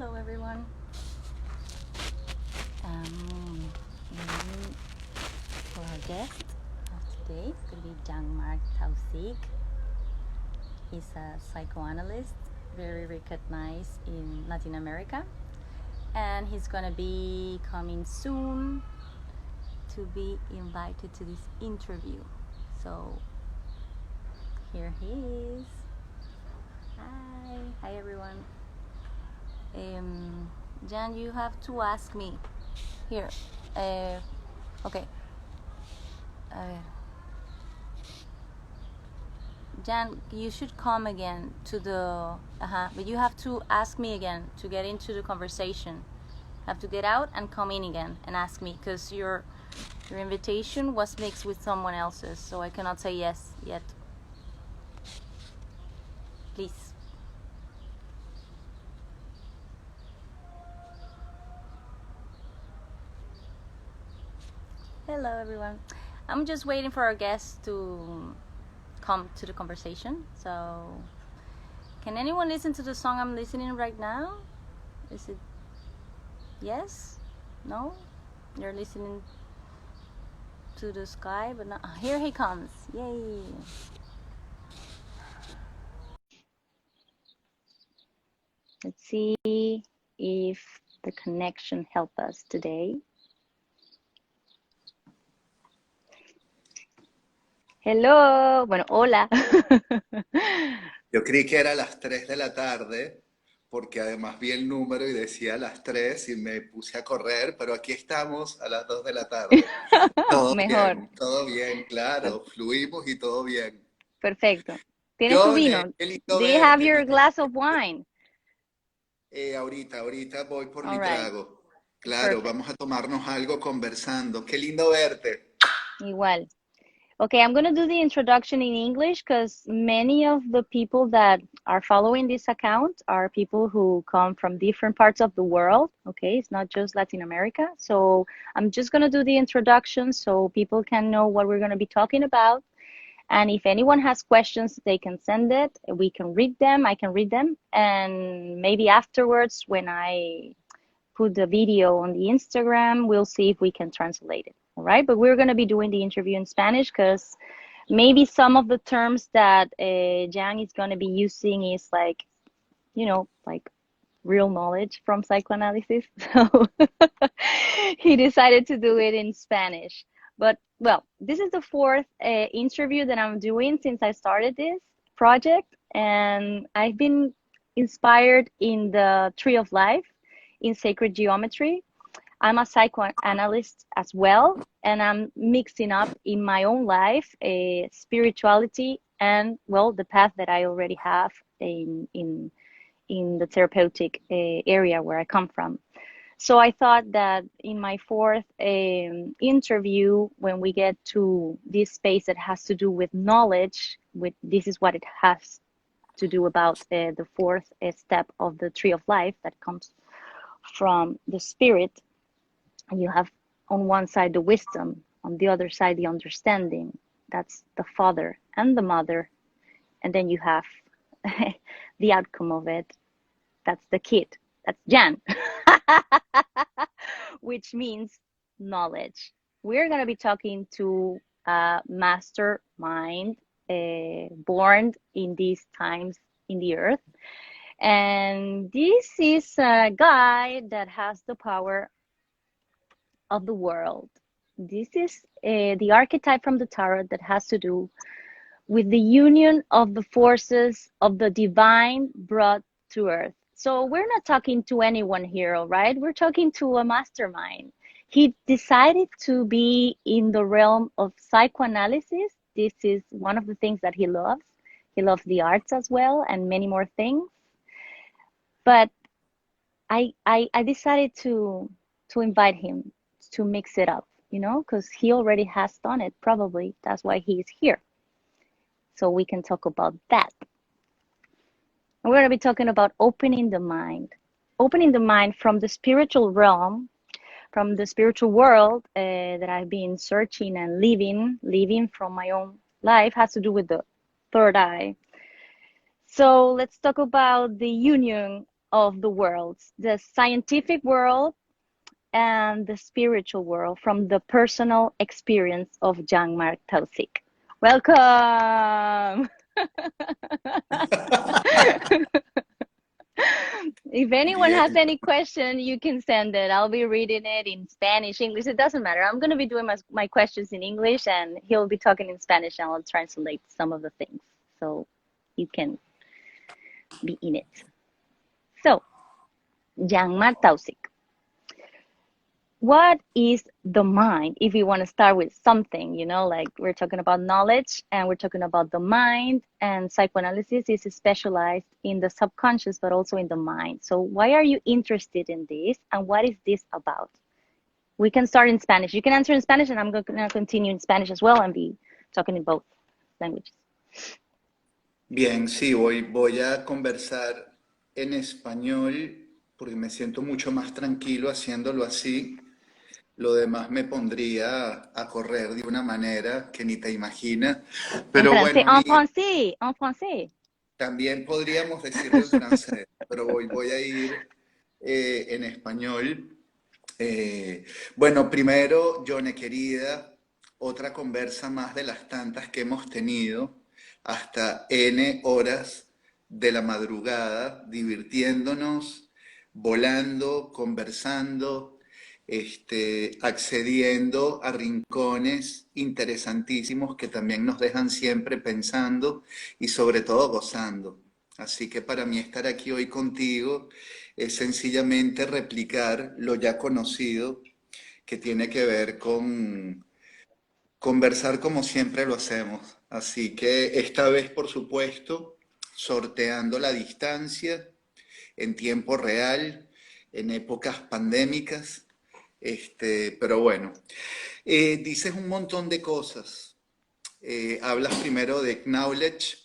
Hello, everyone. Waiting for our guest of today. It's going to be Jean-Marc Tausig. He's a psychoanalyst, very recognized in Latin America, and he's going to be coming soon to be invited to this interview. So here he is. Hi everyone. Jan, you have to ask me here. Okay. Jan, you should come again to the but you have to ask me again to get into the conversation. Have to get out and come in again and ask me, because your invitation was mixed with someone else's, so I cannot say yes yet. Please. Hello everyone. I'm just waiting for our guest to come to the conversation. So can anyone listen to the song I'm listening right now? Is it yes? No? You're listening to the sky, but not. Here he comes. Yay. Let's see if the connection helps us today. Hello. Bueno, hola. Yo creí que era a las 3 de la tarde, porque además vi el número y decía a las 3 y me puse a correr, pero aquí estamos a las 2 de la tarde. Mejor. Todo bien, claro, fluimos y todo bien. Perfecto. ¿Tienes tu Yone, vino? qué lindo Do you have verte. your glass of wine? Ahorita voy por All mi right. trago. Claro, Perfect. vamos a tomarnos algo conversando. Qué lindo verte. Igual. Okay, I'm going to do the introduction in English because many of the people that are following this account are people who come from different parts of the world. Okay, it's not just Latin America. So I'm just going to do the introduction so people can know what we're going to be talking about. And if anyone has questions, they can send it. We can read them. I can read them. And maybe afterwards, when I put the video on the Instagram, we'll see if we can translate it. All right. But we're going to be doing the interview in Spanish because maybe some of the terms that Jan is going to be using is like, like real knowledge from psychoanalysis. So he decided to do it in Spanish. But well, this is the fourth interview that I'm doing since I started this project. And I've been inspired in the Tree of Life in sacred geometry. I'm a psychoanalyst as well, and I'm mixing up in my own life spirituality and, well, the path that I already have in the therapeutic area where I come from. So I thought that in my fourth interview, when we get to this space that has to do with knowledge, with this is what it has to do about the fourth step of the Tree of Life that comes from the spirit. You have on one side the wisdom, on the other side the understanding. That's the father and the mother. And then you have the outcome of it. That's the kid. That's Jan. Which means knowledge. We're going to be talking to a mastermind born in these times in the earth. And this is a guy that has the power of the world. This is the archetype from the tarot that has to do with the union of the forces of the divine brought to earth. So we're not talking to anyone here, all right? We're talking to a mastermind. He decided to be in the realm of psychoanalysis. This is one of the things that he loves. He loves the arts as well and many more things. But I decided to invite him to mix it up, because he already has done it, probably. That's why he's here. So we can talk about that. And we're going to be talking about opening the mind from the spiritual realm, from the spiritual world that I've been searching and living from my own life, has to do with the third eye. So let's talk about the union of the worlds, the scientific world and the spiritual world from the personal experience of Jean-Marc Tausig. Welcome! If anyone has Bien, any question, you can send it. I'll be reading it in Spanish, English. It doesn't matter. I'm going to be doing my questions in English, and he'll be talking in Spanish, and I'll translate some of the things so you can be in it. So, Jean-Marc Tausig. What is the mind? If you want to start with something, you know, like we're talking about knowledge and we're talking about the mind, and psychoanalysis is specialized in the subconscious, but also in the mind. So why are you interested in this, and what is this about? We can start in Spanish. You can answer in Spanish, and I'm going to continue in Spanish as well and be talking in both languages. bien, sí, voy a conversar en español porque me siento mucho más tranquilo haciéndolo así. Lo demás me pondría a correr de una manera que ni te imaginas. En Pero français, bueno, amiga, en français. también podríamos decirlo en francés, pero voy a ir en español. Bueno, primero, Yone querida, otra conversa más de las tantas que hemos tenido hasta N horas de la madrugada, divirtiéndonos, volando, conversando, accediendo a rincones interesantísimos que también nos dejan siempre pensando y sobre todo gozando. Así que para mí estar aquí hoy contigo es sencillamente replicar lo ya conocido que tiene que ver con conversar como siempre lo hacemos. Así que esta vez, por supuesto, sorteando la distancia en tiempo real, en épocas pandémicas, pero bueno, dices un montón de cosas. Hablas primero de knowledge,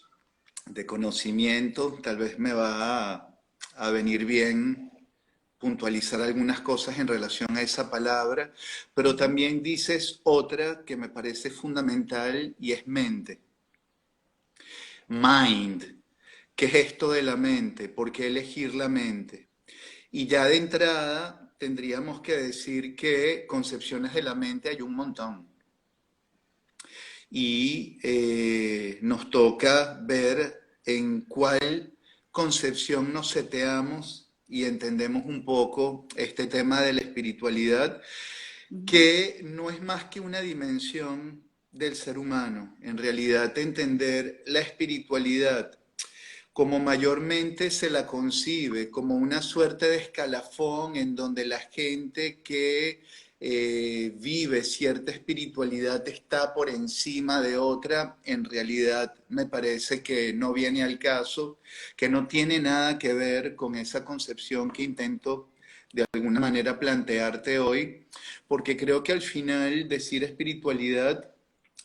de conocimiento, tal vez me va a venir bien puntualizar algunas cosas en relación a esa palabra, pero también dices otra que me parece fundamental y es mente. Mind. ¿Qué es esto de la mente? ¿Por qué elegir la mente? Y ya de entrada tendríamos que decir que concepciones de la mente hay un montón. Y nos toca ver en cuál concepción nos seteamos y entendemos un poco este tema de la espiritualidad, que no es más que una dimensión del ser humano. En realidad, entender la espiritualidad como mayormente se la concibe, como una suerte de escalafón en donde la gente que vive cierta espiritualidad está por encima de otra, en realidad me parece que no viene al caso, que no tiene nada que ver con esa concepción que intento de alguna manera plantearte hoy, porque creo que al final decir espiritualidad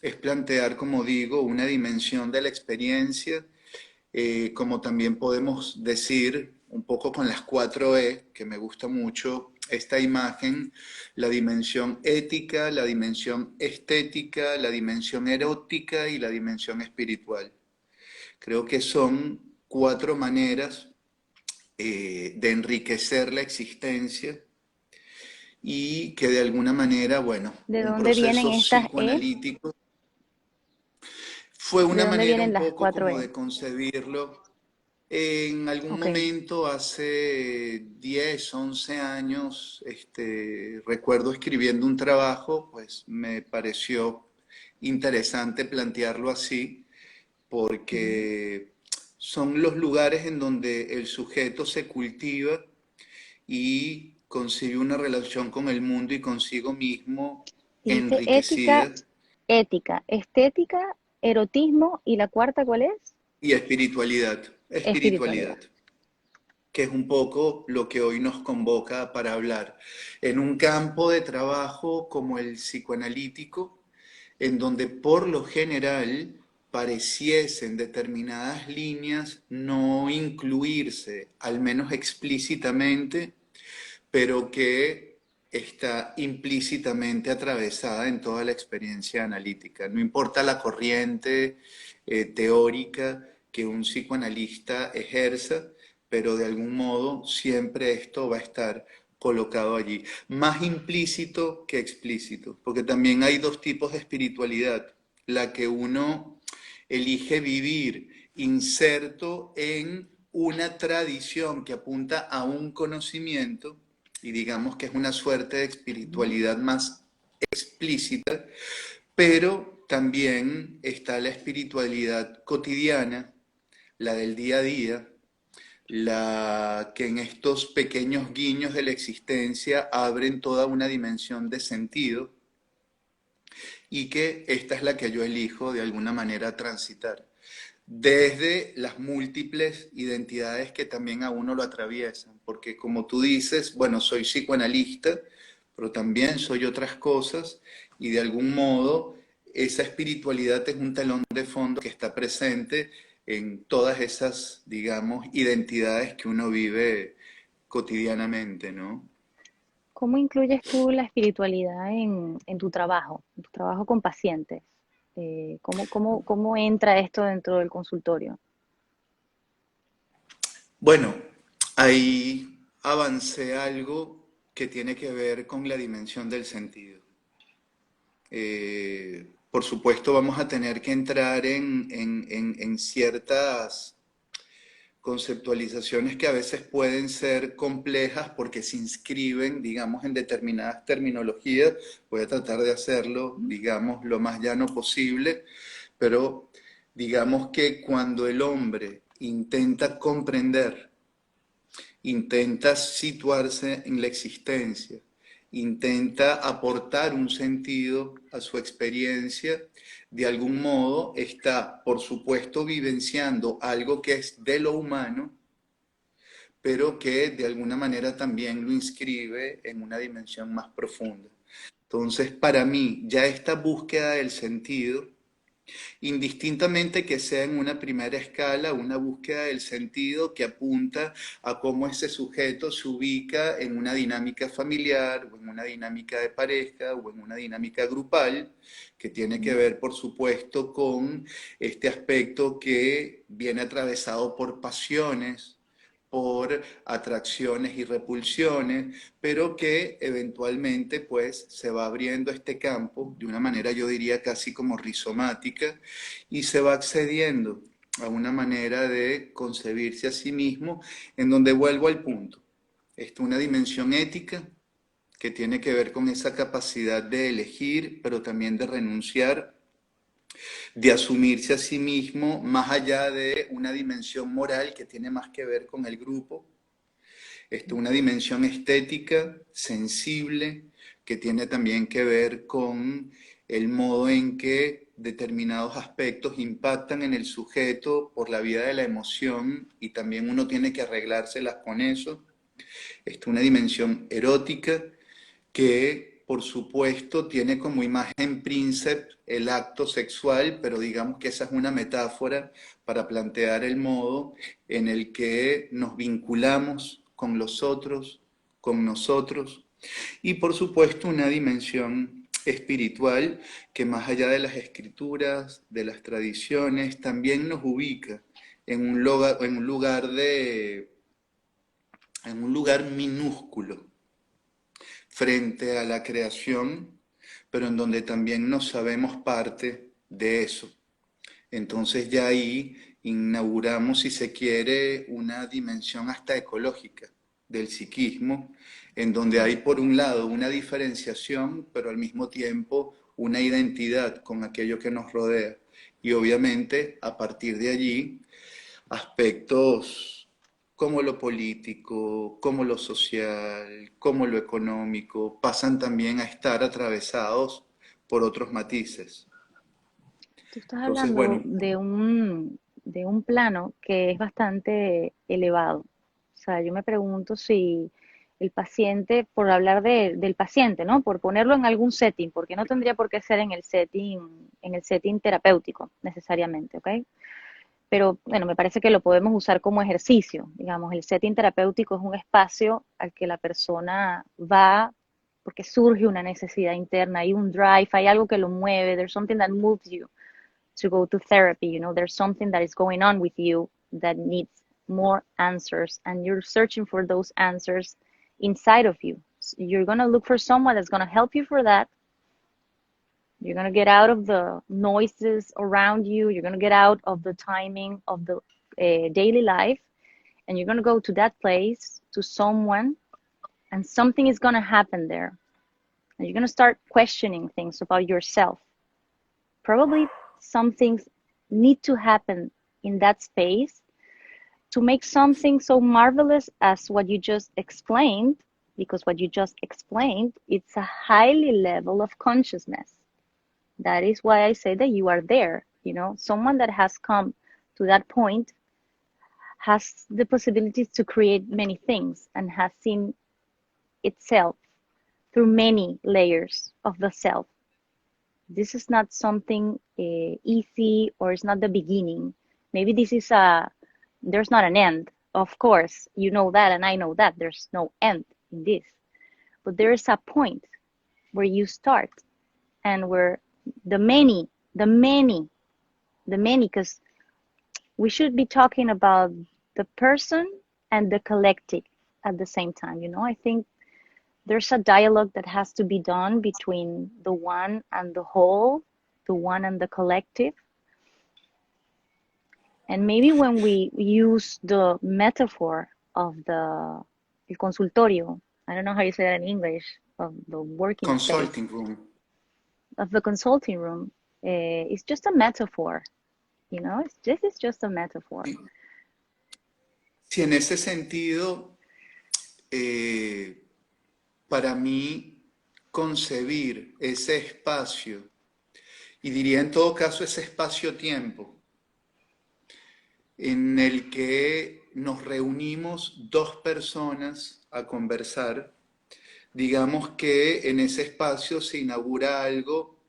es plantear, como digo, una dimensión de la experiencia, como también podemos decir un poco con las 4E, que me gusta mucho esta imagen, la dimensión ética, la dimensión estética, la dimensión erótica y la dimensión espiritual. Creo que son 4 maneras de enriquecer la existencia y que de alguna manera, bueno, ¿De un dónde vienen proceso estas E? psicoanalítico fue ¿De una dónde manera vienen un las poco cuatro como E? de concebirlo. En algún Ok. momento, hace 10 11 años, recuerdo escribiendo un trabajo, pues me pareció interesante plantearlo así, Ujú. porque son los lugares en donde el sujeto se cultiva y consigue una relación con el mundo y consigo mismo Dijiste ética, enriquecida. ética, estética, erotismo, y la cuarta, ¿cuál es? Y espiritualidad, espiritualidad, Espiritualidad. que es un poco lo que hoy nos convoca para hablar. En un campo de trabajo como el psicoanalítico, en donde por lo general pareciesen determinadas líneas no incluirse, al menos explícitamente, pero que está implícitamente atravesada en toda la experiencia analítica. No importa la corriente teórica que un psicoanalista ejerza, pero de algún modo siempre esto va a estar colocado allí, más implícito que explícito, porque también hay dos tipos de espiritualidad, la que uno elige vivir inserto en una tradición que apunta a un conocimiento y digamos que es una suerte de espiritualidad más explícita, pero también está la espiritualidad cotidiana, la del día a día, la que en estos pequeños guiños de la existencia abren toda una dimensión de sentido y que esta es la que yo elijo de alguna manera transitar. Desde las múltiples identidades que también a uno lo atraviesan, porque como tú dices, bueno, soy psicoanalista, pero también soy otras cosas y de algún modo esa espiritualidad es un telón de fondo que está presente en todas esas, digamos, identidades que uno vive cotidianamente, ¿no? ¿Cómo incluyes tú la espiritualidad en tu trabajo con pacientes? ¿Cómo entra esto dentro del consultorio? Bueno, ahí avancé algo que tiene que ver con la dimensión del sentido. Por supuesto, vamos a tener que entrar en ciertas conceptualizaciones que a veces pueden ser complejas porque se inscriben, digamos, en determinadas terminologías. Voy a tratar de hacerlo, digamos, lo más llano posible, pero digamos que cuando el hombre intenta comprender, intenta situarse en la existencia, intenta aportar un sentido a su experiencia, de algún modo está, por supuesto, vivenciando algo que es de lo humano, pero que de alguna manera también lo inscribe en una dimensión más profunda. Entonces, para mí, ya esta búsqueda del sentido, indistintamente que sea en una primera escala, una búsqueda del sentido que apunta a cómo ese sujeto se ubica en una dinámica familiar o en una dinámica de pareja o en una dinámica grupal, que tiene que ver, por supuesto, con este aspecto que viene atravesado por pasiones, por atracciones y repulsiones, pero que eventualmente pues se va abriendo este campo de una manera yo diría casi como rizomática y se va accediendo a una manera de concebirse a sí mismo en donde vuelvo al punto. Está una dimensión ética que tiene que ver con esa capacidad de elegir, pero también de renunciar, de asumirse a sí mismo más allá de una dimensión moral que tiene más que ver con el grupo, una dimensión estética, sensible, que tiene también que ver con el modo en que determinados aspectos impactan en el sujeto por la vía de la emoción y también uno tiene que arreglárselas con eso. Una dimensión erótica que por supuesto tiene como imagen príncipe el acto sexual, pero digamos que esa es una metáfora para plantear el modo en el que nos vinculamos con los otros, con nosotros, y por supuesto una dimensión espiritual que más allá de las escrituras, de las tradiciones, también nos ubica en un lugar minúsculo frente a la creación, pero en donde también nos sabemos parte de eso. Entonces ya ahí inauguramos, si se quiere, una dimensión hasta ecológica del psiquismo, en donde hay por un lado una diferenciación, pero al mismo tiempo una identidad con aquello que nos rodea. Y obviamente a partir de allí aspectos como lo político, como lo social, como lo económico, pasan también a estar atravesados por otros matices. Tú estás Entonces, hablando bueno, de un plano que es bastante elevado. O sea, yo me pregunto si el paciente, por hablar del paciente, ¿no? Por ponerlo en algún setting, porque no tendría por qué ser en el setting terapéutico necesariamente, ¿ok? Pero bueno, me parece que lo podemos usar como ejercicio. Digamos, el setting terapéutico es un espacio al que la persona va porque surge una necesidad interna, hay un drive, hay algo que lo mueve, there's something that moves you to go to therapy, there's something that is going on with you that needs more answers, and you're searching for those answers inside of you. So you're going to look for someone that's going to help you for that. You're going to get out of the noises around you. You're going to get out of the timing of the daily life, and you're going to go to that place, to someone, and something is going to happen there. And you're going to start questioning things about yourself. Probably some things need to happen in that space to make something so marvelous as what you just explained, because what you just explained, it's a highly level of consciousness. That is why I say that you are there. You know, someone that has come to that point has the possibilities to create many things and has seen itself through many layers of the self. This is not something easy, or it's not the beginning. Maybe this is there's not an end. Of course, you know that, and I know that there's no end in this. But there is a point where you start, and where the many, because we should be talking about the person and the collective at the same time. You know, I think there's a dialogue that has to be done between the one and the whole, the one and the collective. And maybe when we use the metaphor of el consultorio, I don't know how you say that in English, of the working space, Consulting room. of the consulting room, it's just a metaphor, you know, this is just a metaphor. Si en ese sentido, para mí, concebir ese espacio, y diría en todo caso ese espacio-tiempo, en el que nos reunimos dos personas a conversar, digamos que en ese espacio se inaugura algo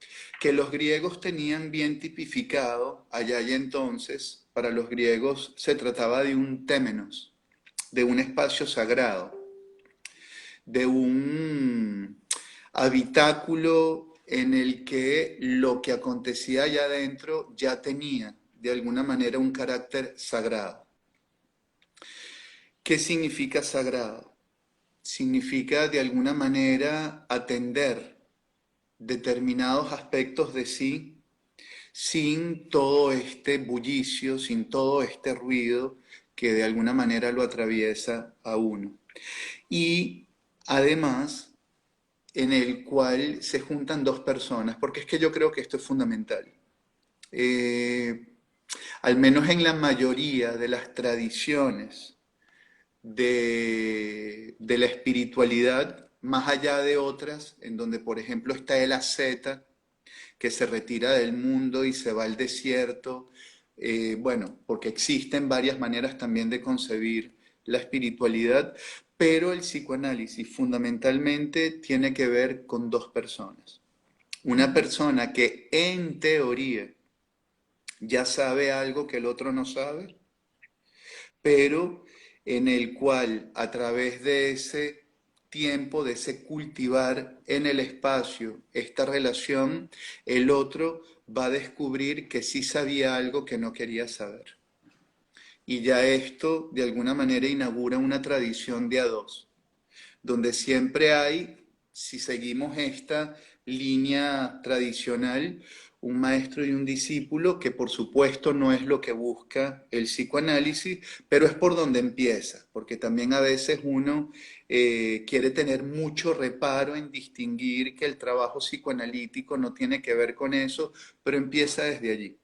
que los griegos tenían bien tipificado allá y entonces. Para los griegos se trataba de un témenos, de un espacio sagrado, de un habitáculo en el que lo que acontecía allá adentro ya tenía de alguna manera un carácter sagrado. ¿Qué significa sagrado? Significa de alguna manera atender determinados aspectos de sí sin todo este bullicio, sin todo este ruido que de alguna manera lo atraviesa a uno. Y además, en el cual se juntan dos personas, porque es que yo creo que esto es fundamental. Al menos en la mayoría de las tradiciones de la espiritualidad, más allá de otras, en donde por ejemplo está el asceta, que se retira del mundo y se va al desierto, bueno, porque existen varias maneras también de concebir la espiritualidad, pero el psicoanálisis fundamentalmente tiene que ver con dos personas. Una persona que en teoría ya sabe algo que el otro no sabe, pero en el cual a través de ese tiempo, de ese cultivar en el espacio esta relación, el otro va a descubrir que sí sabía algo que no quería saber. Y ya esto de alguna manera inaugura una tradición de a dos, donde siempre hay, si seguimos esta línea tradicional, un maestro y un discípulo, que por supuesto no es lo que busca el psicoanálisis, pero es por donde empieza, porque también a veces uno quiere tener mucho reparo en distinguir que el trabajo psicoanalítico no tiene que ver con eso, pero empieza desde allí.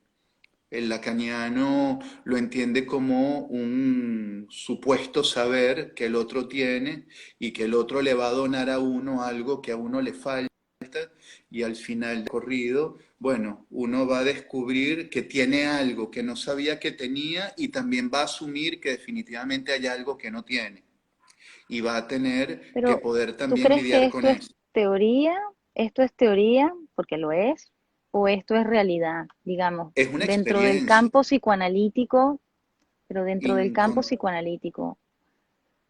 El lacaniano lo entiende como un supuesto saber que el otro tiene y que el otro le va a donar a uno algo que a uno le falta, y al final del corrido, bueno, uno va a descubrir que tiene algo que no sabía que tenía y también va a asumir que definitivamente hay algo que no tiene y va a tener que Pero, poder ¿tú también crees que lidiar con esto es eso. teoría? ¿Esto es teoría porque lo es? ¿O esto es realidad? Digamos, Es una dentro del experiencia. campo psicoanalítico, pero dentro del campo Incon psicoanalítico,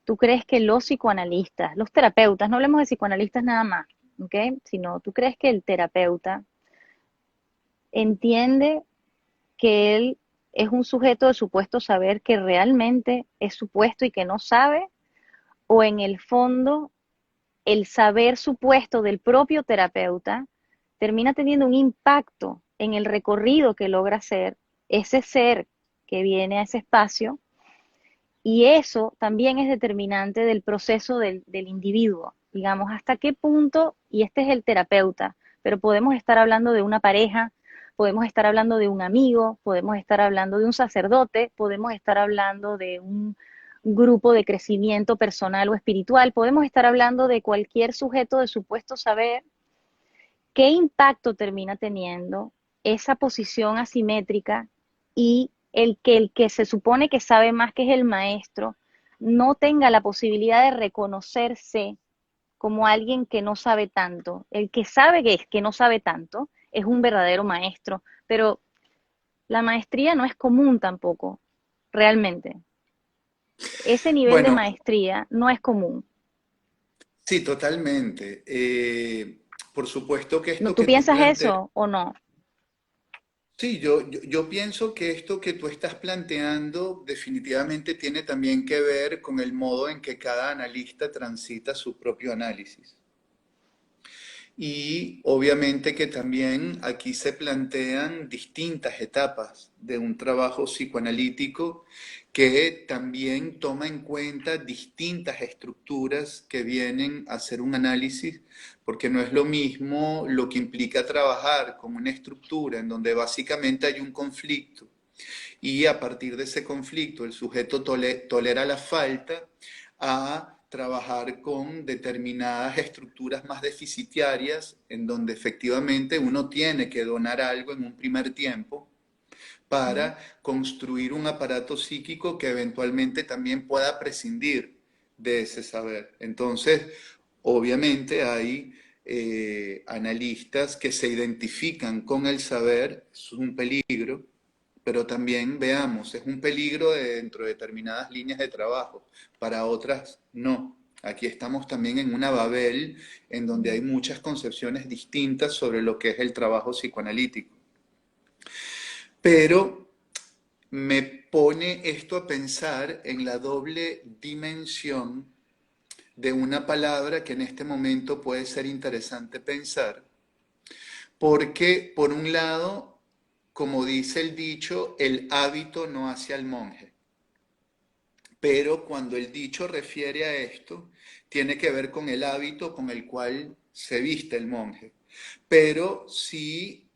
¿tú crees que los psicoanalistas, los terapeutas, no hablemos de psicoanalistas nada más, ¿ok? Sino, ¿tú crees que el terapeuta entiende que él es un sujeto de supuesto saber que realmente es supuesto y que no sabe, o en el fondo el saber supuesto del propio terapeuta termina teniendo un impacto en el recorrido que logra hacer ese ser que viene a ese espacio, y eso también es determinante del proceso del individuo, digamos, hasta qué punto, y este es el terapeuta, pero podemos estar hablando de una pareja, podemos estar hablando de un amigo, podemos estar hablando de un sacerdote, podemos estar hablando de un grupo de crecimiento personal o espiritual, podemos estar hablando de cualquier sujeto de supuesto saber. ¿Qué impacto termina teniendo esa posición asimétrica y el que se supone que sabe más, que es el maestro, no tenga la posibilidad de reconocerse como alguien que no sabe tanto? El que sabe que no sabe tanto es un verdadero maestro, pero la maestría no es común tampoco, realmente. Ese nivel de Bueno, maestría no es común. sí, totalmente. Por supuesto que ¿No, esto tú que tú piensas planteas, eso o no? sí, yo pienso que esto que tú estás planteando definitivamente tiene también que ver con el modo en que cada analista transita su propio análisis. Y obviamente que también aquí se plantean distintas etapas de un trabajo psicoanalítico que también toma en cuenta distintas estructuras que vienen a hacer un análisis, porque no es lo mismo lo que implica trabajar con una estructura en donde básicamente hay un conflicto y a partir de ese conflicto el sujeto tolera la falta, a trabajar con determinadas estructuras más deficitarias en donde efectivamente uno tiene que donar algo en un primer tiempo Ujú. para construir un aparato psíquico que eventualmente también pueda prescindir de ese saber. Entonces, obviamente hay analistas que se identifican con el saber, es un peligro, pero también veamos, es un peligro dentro de determinadas líneas de trabajo, para otras no. Aquí estamos también en una Babel en donde hay muchas concepciones distintas sobre lo que es el trabajo psicoanalítico. Pero me pone esto a pensar en la doble dimensión de una palabra que en este momento puede ser interesante pensar, porque por un lado, como dice el dicho, el hábito no hace al monje. Pero cuando el dicho refiere a esto, tiene que ver con el hábito con el cual se viste el monje. Pero si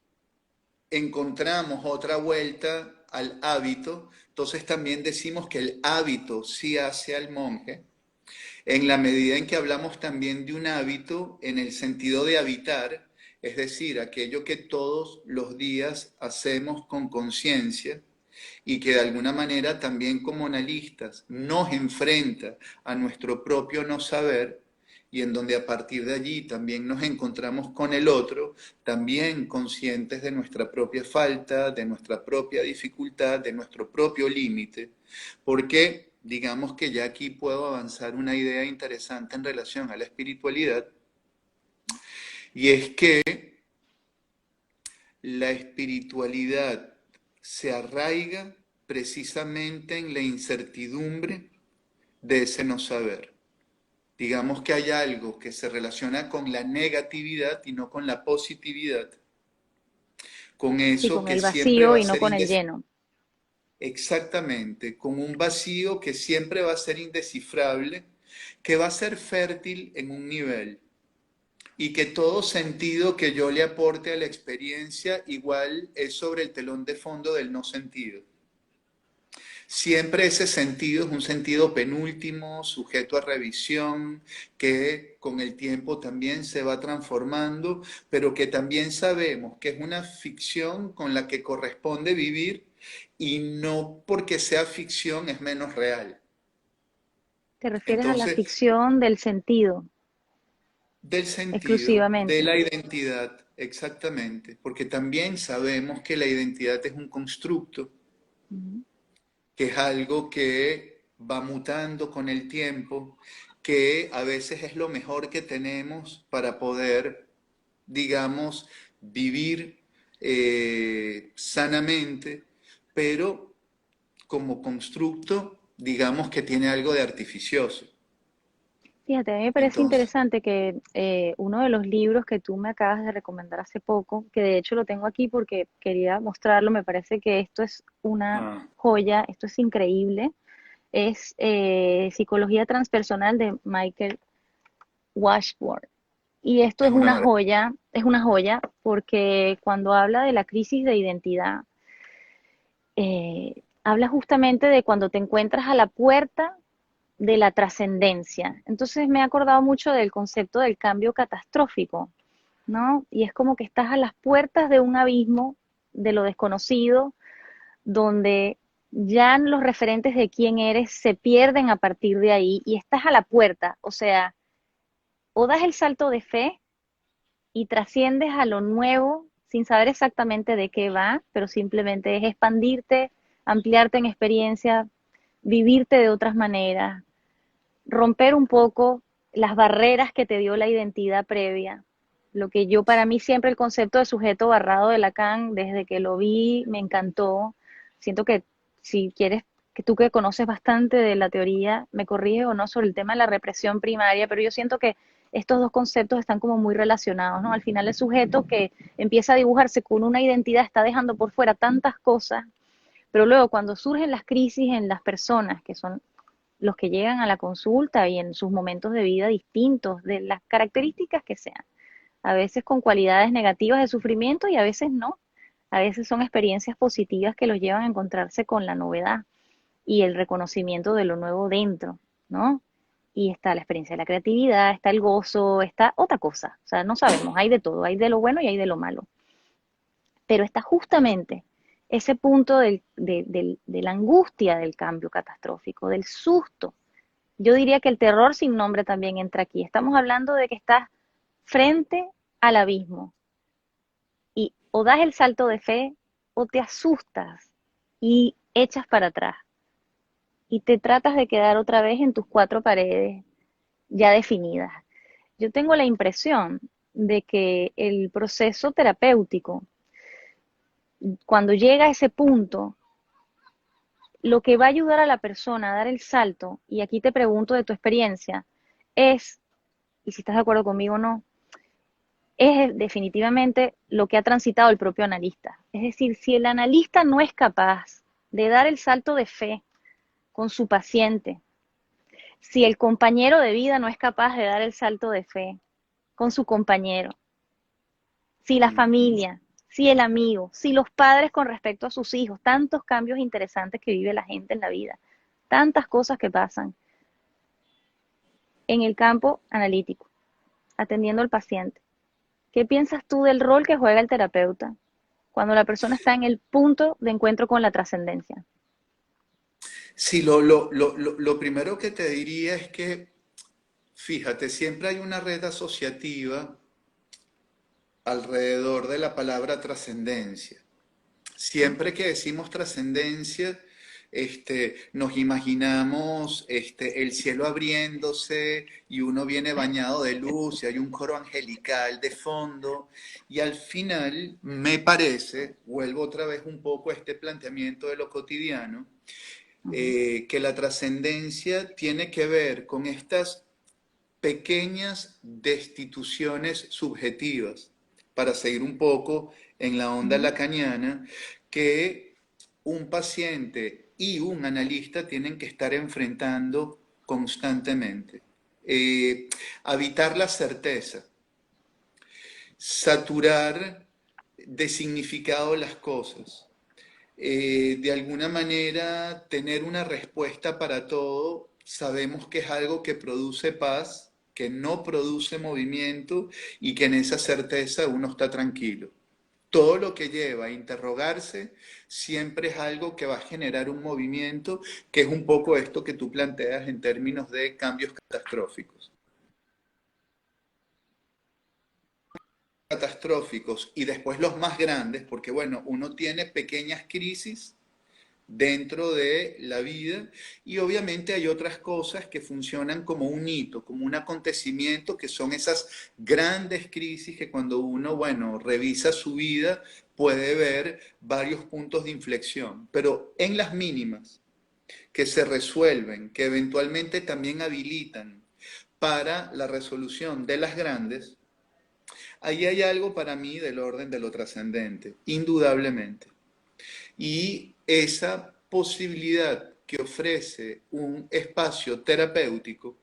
encontramos otra vuelta al hábito, entonces también decimos que el hábito sí hace al monje, en la medida en que hablamos también de un hábito en el sentido de habitar, es decir, aquello que todos los días hacemos con conciencia y que de alguna manera también como analistas nos enfrenta a nuestro propio no saber, y en donde a partir de allí también nos encontramos con el otro, también conscientes de nuestra propia falta, de nuestra propia dificultad, de nuestro propio límite, porque digamos que ya aquí puedo avanzar una idea interesante en relación a la espiritualidad, y es que la espiritualidad se arraiga precisamente en la incertidumbre de ese no saber. Digamos que hay algo que se relaciona con la negatividad y no con la positividad, con Sí, eso con que el siempre vacío va a y no ser con el lleno. exactamente, con un vacío que siempre va a ser indescifrable, que va a ser fértil en un nivel y que todo sentido que yo le aporte a la experiencia igual es sobre el telón de fondo del no sentido. Siempre ese sentido es un sentido penúltimo, sujeto a revisión, que con el tiempo también se va transformando, pero que también sabemos que es una ficción con la que corresponde vivir y no porque sea ficción es menos real. Te refieres a la Entonces, ficción del sentido, del sentido, de exclusivamente. la identidad, exactamente, porque también sabemos que la identidad es un constructo, Ujú. que es algo que va mutando con el tiempo, que a veces es lo mejor que tenemos para poder, digamos, vivir sanamente, pero como constructo, digamos que tiene algo de artificioso. Fíjate, a mí me parece Entonces, interesante que uno de los libros que tú me acabas de recomendar hace poco, que de hecho lo tengo aquí porque quería mostrarlo, me parece que esto es una ah, joya, esto es increíble, es Psicología Transpersonal de Michael Washburn. Y esto es una maravilla. es una joya porque cuando habla de la crisis de identidad, habla justamente de cuando te encuentras a la puerta de la trascendencia. Entonces me he acordado mucho del concepto del cambio catastrófico, ¿no? Y es como que estás a las puertas de un abismo de lo desconocido, donde ya los referentes de quién eres se pierden a partir de ahí y estás a la puerta, o sea, o das el salto de fe y trasciendes a lo nuevo sin saber exactamente de qué va, pero simplemente es expandirte, ampliarte en experiencia, vivirte de otras maneras, romper un poco las barreras que te dio la identidad previa. Lo que yo para mí siempre el concepto de sujeto barrado de Lacan, desde que lo vi, me encantó. Siento que si quieres, que tú que conoces bastante de la teoría, me corriges o no sobre el tema de la represión primaria, pero yo siento que estos dos conceptos están como muy relacionados, ¿no? Al final el sujeto que empieza a dibujarse con una identidad está dejando por fuera tantas cosas, pero luego cuando surgen las crisis en las personas, que son los que llegan a la consulta y en sus momentos de vida distintos, de las características que sean, a veces con cualidades negativas de sufrimiento y a veces no. A veces son experiencias positivas que los llevan a encontrarse con la novedad y el reconocimiento de lo nuevo dentro, ¿no? Y está la experiencia de la creatividad, está el gozo, está otra cosa. O sea, no sabemos, hay de todo, hay de lo bueno y hay de lo malo. Pero está justamente ese punto de la angustia del cambio catastrófico, del susto. Yo diría que el terror sin nombre también entra aquí. Estamos hablando de que estás frente al abismo y o das el salto de fe o te asustas y echas para atrás y te tratas de quedar otra vez en tus cuatro paredes ya definidas. Yo tengo la impresión de que el proceso terapéutico, cuando llega a ese punto, lo que va a ayudar a la persona a dar el salto, y aquí te pregunto de tu experiencia, es, y si estás de acuerdo conmigo o no, es definitivamente lo que ha transitado el propio analista. Es decir, si el analista no es capaz de dar el salto de fe con su paciente, si el compañero de vida no es capaz de dar el salto de fe con su compañero, si la Ujú. familia, si el amigo, si los padres con respecto a sus hijos, tantos cambios interesantes que vive la gente en la vida, tantas cosas que pasan en el campo analítico, atendiendo al paciente. ¿Qué piensas tú del rol que juega el terapeuta cuando la persona está en el punto de encuentro con la trascendencia? Sí, lo primero que te diría es que, fíjate, siempre hay una red asociativa alrededor de la palabra trascendencia. Siempre que decimos trascendencia, nos imaginamos el cielo abriéndose y uno viene bañado de luz y hay un coro angelical de fondo. Y al final, me parece, vuelvo otra vez un poco a este planteamiento de lo cotidiano, Ujú, que la trascendencia tiene que ver con estas pequeñas destituciones subjetivas, para seguir un poco en la onda ujú, lacaniana, que un paciente y un analista tienen que estar enfrentando constantemente. Habitar la certeza, saturar de significado las cosas, de alguna manera tener una respuesta para todo, sabemos que es algo que produce paz, que no produce movimiento y que en esa certeza uno está tranquilo. Todo lo que lleva a interrogarse siempre es algo que va a generar un movimiento, que es un poco esto que tú planteas en términos de cambios catastróficos. Catastróficos y después los más grandes, porque bueno, uno tiene pequeñas crisis, dentro de la vida, y obviamente hay otras cosas que funcionan como un hito, como un acontecimiento, que son esas grandes crisis que cuando uno, bueno, revisa su vida puede ver varios puntos de inflexión, pero en las mínimas que se resuelven, que eventualmente también habilitan para la resolución de las grandes, ahí hay algo para mí del orden de lo trascendente, indudablemente. Y esa posibilidad que ofrece un espacio terapéutico,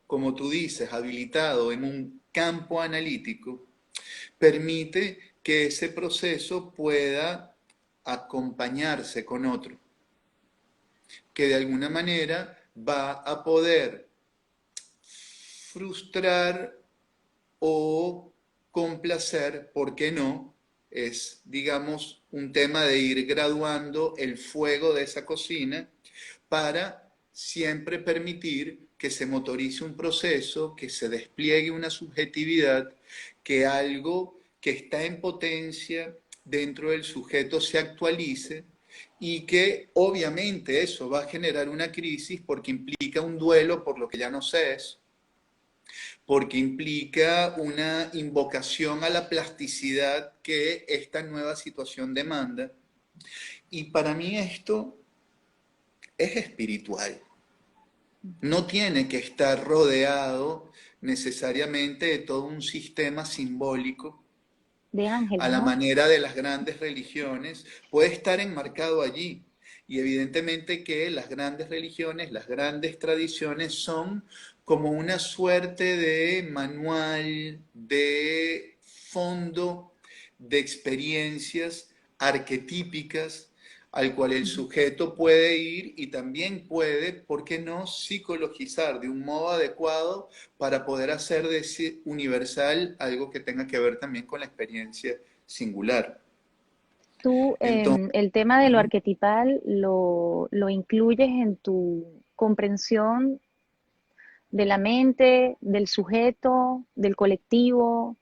como tú dices, habilitado en un campo analítico, permite que ese proceso pueda acompañarse con otro, que de alguna manera va a poder frustrar o complacer, ¿por qué no? Es, digamos, un tema de ir graduando el fuego de esa cocina para siempre permitir que se motorice un proceso, que se despliegue una subjetividad, que algo que está en potencia dentro del sujeto se actualice y que obviamente eso va a generar una crisis porque implica un duelo por lo que ya no se es, porque implica una invocación a la plasticidad que esta nueva situación demanda. Y para mí esto es espiritual. No tiene que estar rodeado necesariamente de todo un sistema simbólico de a ángeles, la ¿no? manera de las grandes religiones, puede estar enmarcado allí. Y evidentemente que las grandes religiones, las grandes tradiciones son como una suerte de manual, de fondo, de experiencias arquetípicas al cual el sujeto puede ir y también puede, ¿por qué no?, psicologizar de un modo adecuado para poder hacer de ese universal algo que tenga que ver también con la experiencia singular. Tú, Entonces, el tema de lo arquetipal lo incluyes en tu comprensión de la mente, del sujeto, del colectivo,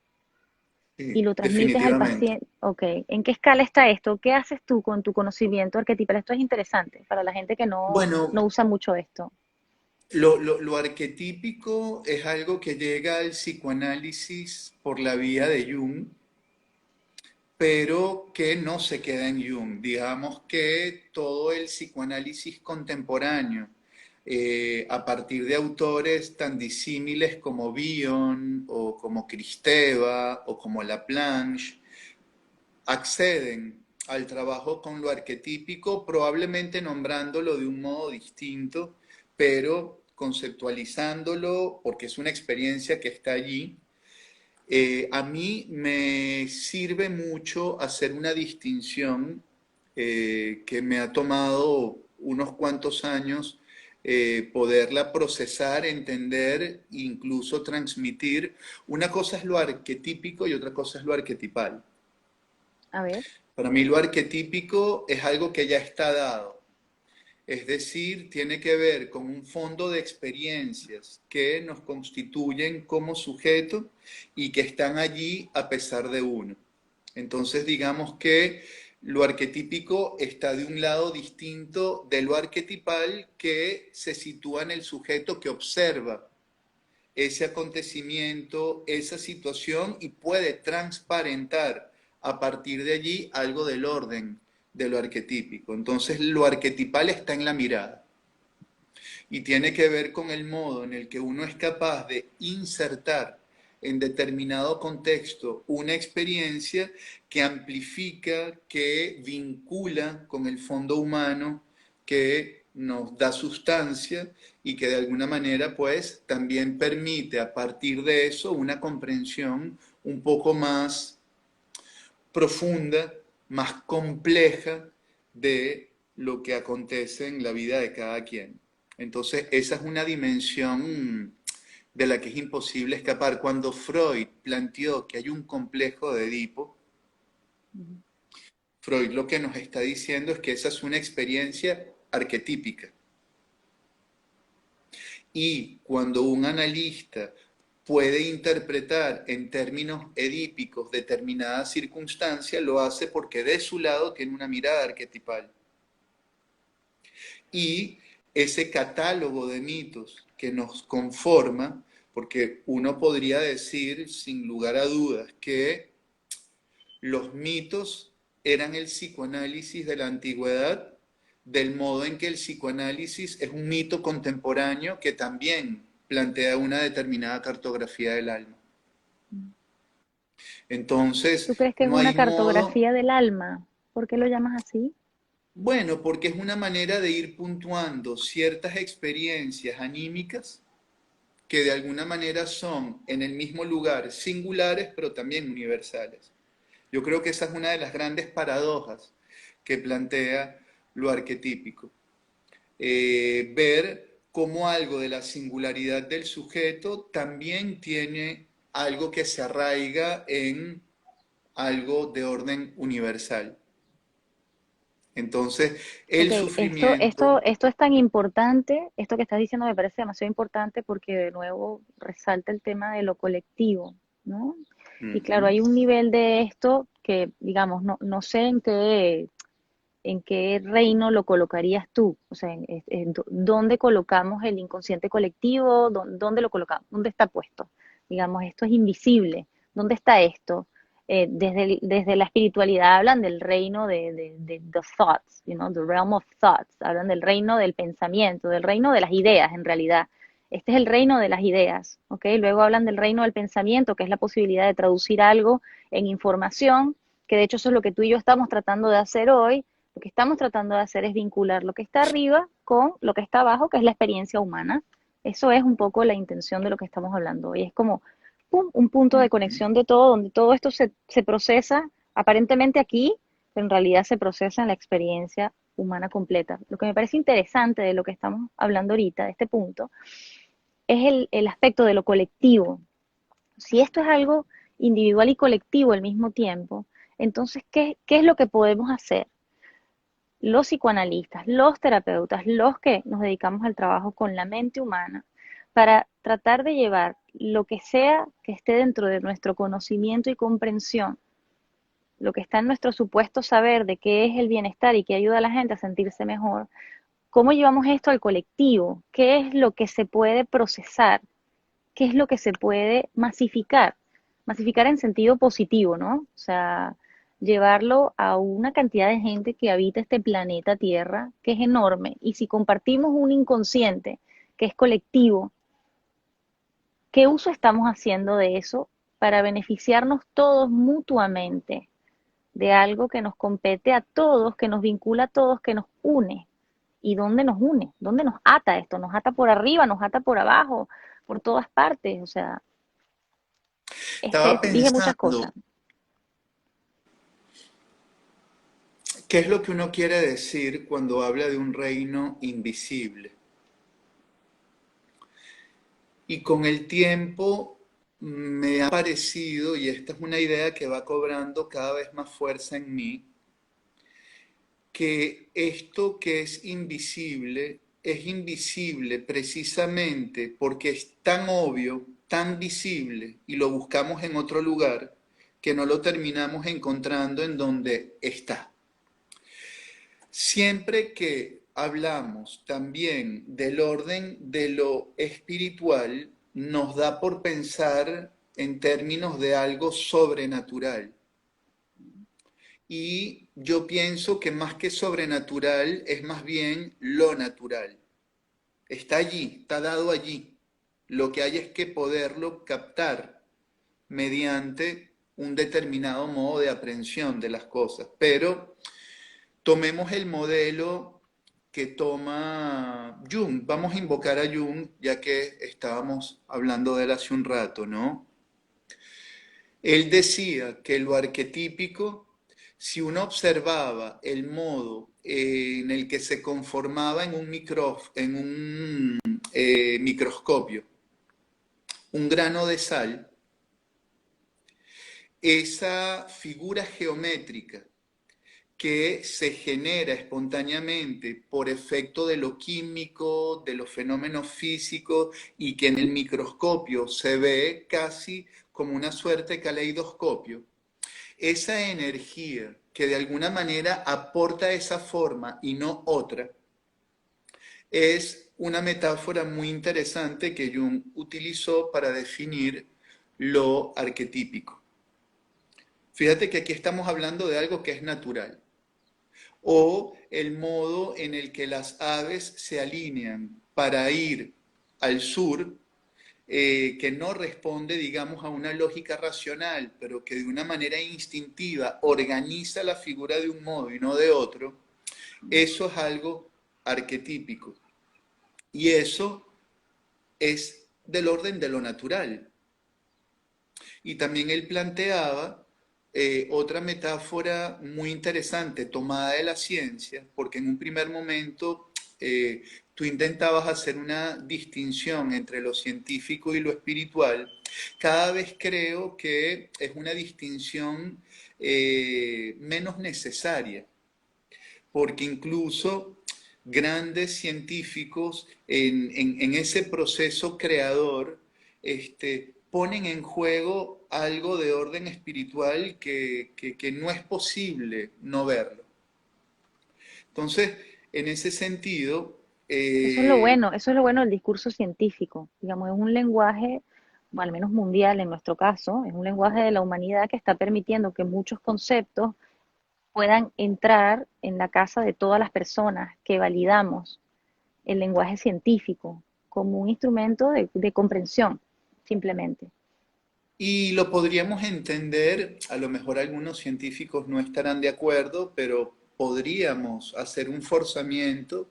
y sí, lo transmites al definitivamente. paciente. Ok, ¿en qué escala está esto? ¿Qué haces tú con tu conocimiento arquetipal? Esto es interesante para la gente que Bueno, no usa mucho esto. lo arquetípico es algo que llega al psicoanálisis por la vía de Jung, pero que no se queda en Jung. Digamos que todo el psicoanálisis contemporáneo, a partir de autores tan disímiles como Bion o como Kristeva o como Laplanche, acceden al trabajo con lo arquetípico, probablemente nombrándolo de un modo distinto, pero conceptualizándolo porque es una experiencia que está allí. A mí me sirve mucho hacer una distinción que me ha tomado unos cuantos años poderla procesar, entender, incluso transmitir. Una cosa es lo arquetípico y otra cosa es lo arquetipal. A ver. Para mí lo arquetípico es algo que ya está dado, es decir, tiene que ver con un fondo de experiencias que nos constituyen como sujeto y que están allí a pesar de uno. Entonces, digamos que lo arquetípico está de un lado distinto de lo arquetipal que se sitúa en el sujeto que observa ese acontecimiento, esa situación y puede transparentar a partir de allí algo del orden de lo arquetípico. Entonces lo arquetipal está en la mirada y tiene que ver con el modo en el que uno es capaz de insertar en determinado contexto una experiencia que amplifica, que vincula con el fondo humano, que nos da sustancia y que de alguna manera pues también permite a partir de eso una comprensión un poco más profunda, más compleja de lo que acontece en la vida de cada quien. Entonces, esa es una dimensión de la que es imposible escapar. Cuando Freud planteó que hay un complejo de Edipo, Ujú. Freud lo que nos está diciendo es que esa es una experiencia arquetípica. Y cuando un analista puede interpretar en términos edípicos determinada circunstancia, lo hace porque de su lado tiene una mirada arquetipal. y ese catálogo de mitos que nos conforma, porque uno podría decir sin lugar a dudas que los mitos eran el psicoanálisis de la antigüedad, del modo en que el psicoanálisis es un mito contemporáneo que también plantea una determinada cartografía del alma. ¿Tú Entonces, crees que es no una hay modo, cartografía del alma? ¿Por qué lo llamas así? bueno, porque es una manera de ir puntuando ciertas experiencias anímicas que de alguna manera son en el mismo lugar singulares, pero también universales. Yo creo que esa es una de las grandes paradojas que plantea lo arquetípico. Ver cómo algo de la singularidad del sujeto también tiene algo que se arraiga en algo de orden universal. Entonces, Ok, el esto, sufrimiento, esto es tan importante, esto que estás diciendo me parece demasiado importante porque de nuevo resalta el tema de lo colectivo, ¿no? Y claro, uh-huh, hay un nivel de esto que, digamos, no sé en qué reino lo colocarías tú, o sea, dónde colocamos el inconsciente colectivo, dónde lo colocamos, dónde está puesto. Digamos, esto es invisible, ¿dónde está esto? Desde la espiritualidad hablan del reino de the thoughts, you know, the realm of thoughts, hablan del reino del pensamiento, del reino de las ideas en realidad. Este es el reino de las ideas, ¿ok? Luego hablan del reino del pensamiento, que es la posibilidad de traducir algo en información, que de hecho eso es lo que tú y yo estamos tratando de hacer hoy. Lo que estamos tratando de hacer es vincular lo que está arriba con lo que está abajo, que es la experiencia humana. Eso es un poco la intención de lo que estamos hablando hoy. Es como pum, un punto de uh-huh. conexión de todo, donde todo esto se procesa aparentemente aquí, pero en realidad se procesa en la experiencia humana completa. Lo que me parece interesante de lo que estamos hablando ahorita, de este punto, es el aspecto de lo colectivo. Si esto es algo individual y colectivo al mismo tiempo, entonces, ¿qué es lo que podemos hacer? Los psicoanalistas, los terapeutas, los que nos dedicamos al trabajo con la mente humana, para tratar de llevar lo que sea que esté dentro de nuestro conocimiento y comprensión, lo que está en nuestro supuesto saber de qué es el bienestar y qué ayuda a la gente a sentirse mejor, cómo llevamos esto al colectivo, qué es lo que se puede procesar, qué es lo que se puede masificar, masificar en sentido positivo, ¿no? O sea, llevarlo a una cantidad de gente que habita este planeta Tierra, que es enorme, y si compartimos un inconsciente que es colectivo, ¿qué uso estamos haciendo de eso para beneficiarnos todos mutuamente de algo que nos compete a todos, que nos vincula a todos, que nos une? ¿Y dónde nos une? ¿Dónde nos ata esto? ¿Nos ata por arriba? ¿Nos ata por abajo? Por todas partes. O sea, Estaba dije muchas pensando, cosas. ¿qué es lo que uno quiere decir cuando habla de un reino invisible? Y con el tiempo me ha parecido, y esta es una idea que va cobrando cada vez más fuerza en mí, que esto que es invisible precisamente porque es tan obvio, tan visible, y lo buscamos en otro lugar, que no lo terminamos encontrando en donde está. Siempre que hablamos también del orden de lo espiritual, nos da por pensar en términos de algo sobrenatural. Y yo pienso que más que sobrenatural es más bien lo natural. Está allí, está dado allí. Lo que hay es que poderlo captar mediante un determinado modo de aprehensión de las cosas. Pero tomemos el modelo que toma Jung. Vamos a invocar a Jung, ya que estábamos hablando de él hace un rato, ¿no? Él decía que lo arquetípico, si uno observaba el modo en el que se conformaba en un microscopio un grano de sal, esa figura geométrica que se genera espontáneamente por efecto de lo químico, de los fenómenos físicos y que en el microscopio se ve casi como una suerte de caleidoscopio, esa energía que de alguna manera aporta esa forma y no otra, es una metáfora muy interesante que Jung utilizó para definir lo arquetípico. Fíjate que aquí estamos hablando de algo que es natural, o el modo en el que las aves se alinean para ir al sur, que no responde, digamos, a una lógica racional, pero que de una manera instintiva organiza la figura de un modo y no de otro, eso es algo arquetípico. Y eso es del orden de lo natural. Y también él planteaba otra metáfora muy interesante tomada de la ciencia, porque en un primer momento tú intentabas hacer una distinción entre lo científico y lo espiritual. Cada vez creo que es una distinción menos necesaria, porque incluso grandes científicos en ese proceso creador ponen en juego algo de orden espiritual que no es posible no verlo. Entonces, en ese sentido, Eso es lo bueno del discurso científico. Digamos, es un lenguaje, o al menos mundial en nuestro caso, es un lenguaje de la humanidad que está permitiendo que muchos conceptos puedan entrar en la casa de todas las personas que validamos el lenguaje científico como un instrumento de comprensión, simplemente. y lo podríamos entender, a lo mejor algunos científicos no estarán de acuerdo, pero podríamos hacer un forzamiento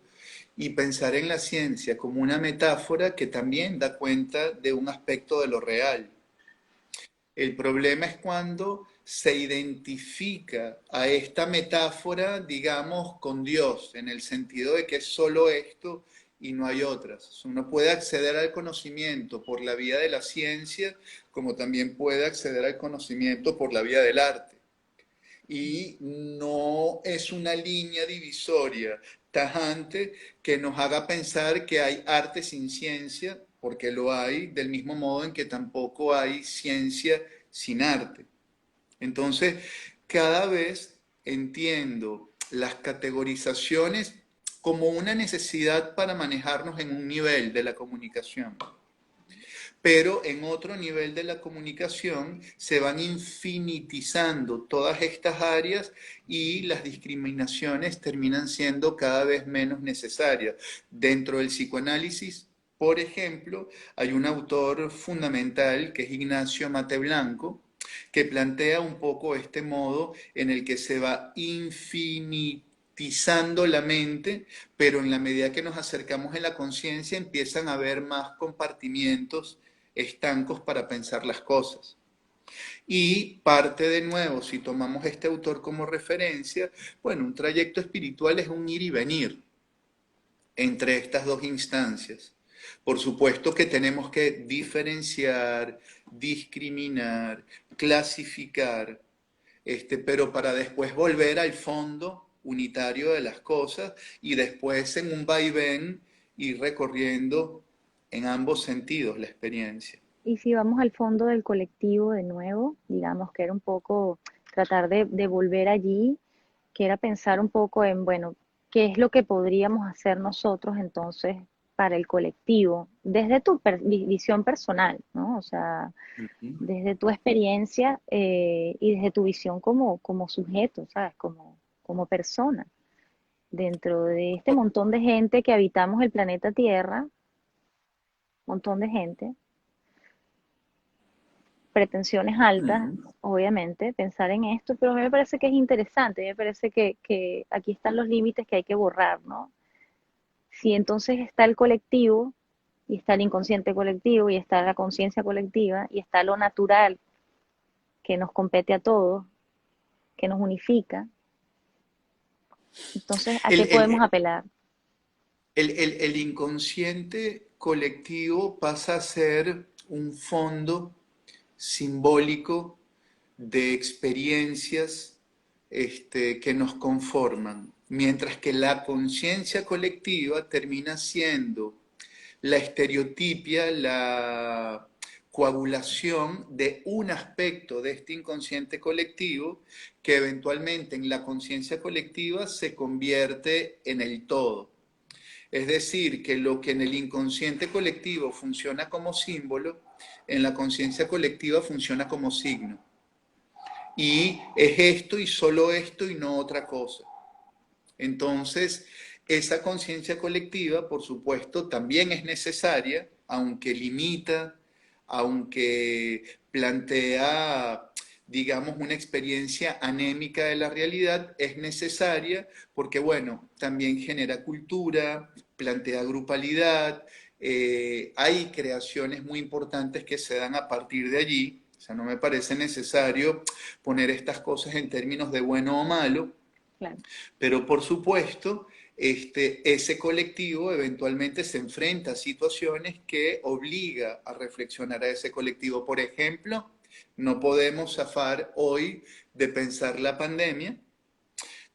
y pensar en la ciencia como una metáfora que también da cuenta de un aspecto de lo real. El problema es cuando se identifica a esta metáfora, digamos, con Dios, en el sentido de que es solo esto y no hay otras. Uno puede acceder al conocimiento por la vía de la ciencia, como también puede acceder al conocimiento por la vía del arte. Y no es una línea divisoria tajante que nos haga pensar que hay arte sin ciencia, porque lo hay, del mismo modo en que tampoco hay ciencia sin arte. Entonces, cada vez entiendo las categorizaciones como una necesidad para manejarnos en un nivel de la comunicación, pero en otro nivel de la comunicación se van infinitizando todas estas áreas y las discriminaciones terminan siendo cada vez menos necesarias. Dentro del psicoanálisis, por ejemplo, hay un autor fundamental que es Ignacio Mate Blanco, que plantea un poco este modo en el que se va infinitizando la mente, pero en la medida que nos acercamos en la conciencia empiezan a haber más compartimientos estancos para pensar las cosas. Y parte de nuevo, si tomamos este autor como referencia, bueno, un trayecto espiritual es un ir y venir entre estas dos instancias. Por supuesto que tenemos que diferenciar, discriminar, clasificar, pero para después volver al fondo unitario de las cosas y después en un vaivén ir recorriendo en ambos sentidos la experiencia. Y si vamos al fondo del colectivo de nuevo, digamos que era un poco tratar de volver allí, que era pensar un poco en, bueno, qué es lo que podríamos hacer nosotros entonces para el colectivo, desde tu visión personal, ¿no? O sea, Ujú. desde tu experiencia y desde tu visión como sujeto, ¿sabes? Como persona. Dentro de este montón de gente que habitamos el planeta Tierra, montón de gente, pretensiones altas, Mm. obviamente, pensar en esto, pero a mí me parece que es interesante, me parece que aquí están los límites que hay que borrar, ¿no? Si entonces está el colectivo, y está el inconsciente colectivo, y está la conciencia colectiva, y está lo natural que nos compete a todos, que nos unifica, entonces, ¿a El, qué podemos el, apelar? el inconsciente colectivo pasa a ser un fondo simbólico de experiencias que nos conforman, mientras que la conciencia colectiva termina siendo la estereotipia, la coagulación de un aspecto de este inconsciente colectivo que eventualmente en la conciencia colectiva se convierte en el todo. Es decir, que lo que en el inconsciente colectivo funciona como símbolo, en la conciencia colectiva funciona como signo. Y es esto y solo esto y no otra cosa. Entonces, esa conciencia colectiva, por supuesto, también es necesaria, aunque limita, aunque plantea, digamos, una experiencia anémica de la realidad, es necesaria porque, bueno, también genera cultura, plantea grupalidad, hay creaciones muy importantes que se dan a partir de allí. O sea, no me parece necesario poner estas cosas en términos de bueno o malo, Claro. pero por supuesto, ese colectivo eventualmente se enfrenta a situaciones que obliga a reflexionar a ese colectivo. Por ejemplo, no podemos zafar hoy de pensar la pandemia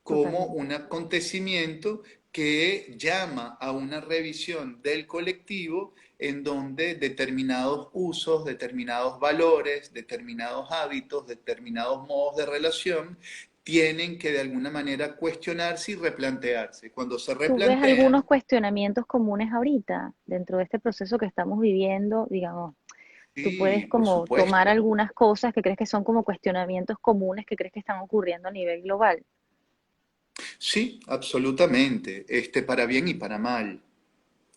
como Totalmente. un acontecimiento que llama a una revisión del colectivo en donde determinados usos, determinados valores, determinados hábitos, determinados modos de relación tienen que de alguna manera cuestionarse y replantearse. Cuando se ¿Tú ves algunos replantean, cuestionamientos comunes ahorita dentro de este proceso que estamos viviendo? Digamos, tú puedes sí, por como tomar supuesto, algunas cosas que crees que son como cuestionamientos comunes que crees que están ocurriendo a nivel global. sí, absolutamente, para bien y para mal,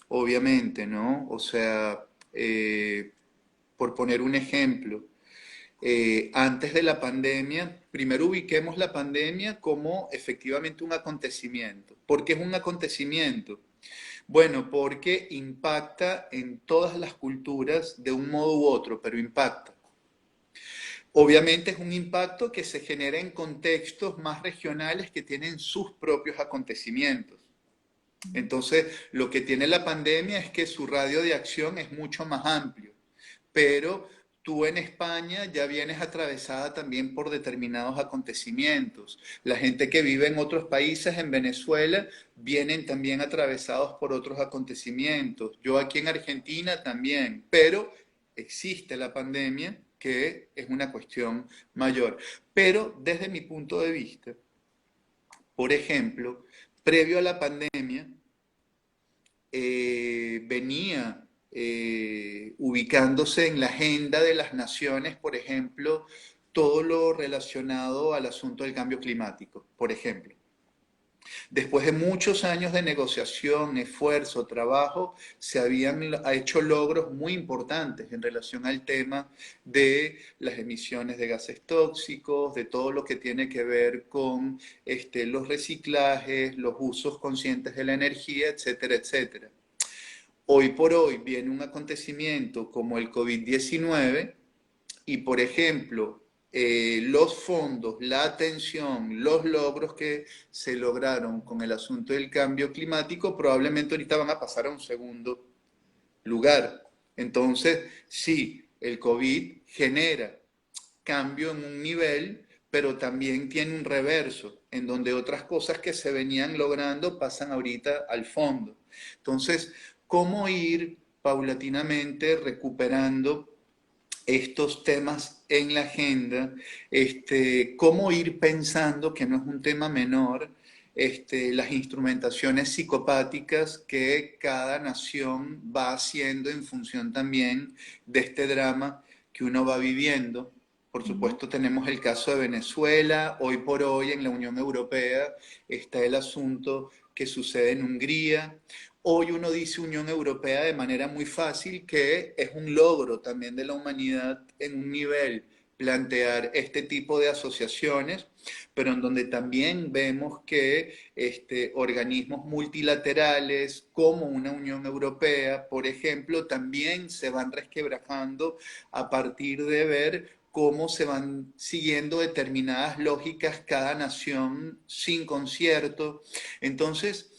obviamente, ¿no? O sea, por poner un ejemplo, antes de la pandemia, primero ubiquemos la pandemia como efectivamente un acontecimiento. ¿Por qué es un acontecimiento? Bueno, porque impacta en todas las culturas de un modo u otro, pero impacta. Obviamente es un impacto que se genera en contextos más regionales que tienen sus propios acontecimientos. Entonces, lo que tiene la pandemia es que su radio de acción es mucho más amplio, pero tú en España ya vienes atravesada también por determinados acontecimientos. La gente que vive en otros países, en Venezuela, vienen también atravesados por otros acontecimientos. Yo aquí en Argentina también, pero existe la pandemia que es una cuestión mayor. Pero desde mi punto de vista, por ejemplo, previo a la pandemia, venía ubicándose en la agenda de las naciones, por ejemplo, todo lo relacionado al asunto del cambio climático, por ejemplo. Después de muchos años de negociación, esfuerzo, trabajo, se habían hecho logros muy importantes en relación al tema de las emisiones de gases tóxicos, de todo lo que tiene que ver con los reciclajes, los usos conscientes de la energía, etcétera, etcétera. Hoy por hoy viene un acontecimiento como el COVID-19 y, por ejemplo, los fondos, la atención, los logros que se lograron con el asunto del cambio climático probablemente ahorita van a pasar a un segundo lugar. Entonces, sí, el COVID genera cambio en un nivel, pero también tiene un reverso, en donde otras cosas que se venían logrando pasan ahorita al fondo. Entonces, ¿cómo ir paulatinamente recuperando estos temas en la agenda? Cómo ir pensando que no es un tema menor, las instrumentaciones psicopáticas que cada nación va haciendo en función también de este drama que uno va viviendo. Por Ujú. supuesto, tenemos el caso de Venezuela. Hoy por hoy en la Unión Europea está el asunto que sucede en Hungría. Hoy uno dice Unión Europea de manera muy fácil, que es un logro también de la humanidad en un nivel plantear este tipo de asociaciones, pero en donde también vemos que organismos multilaterales como una Unión Europea, por ejemplo, también se van resquebrajando a partir de ver cómo se van siguiendo determinadas lógicas cada nación sin concierto. Entonces,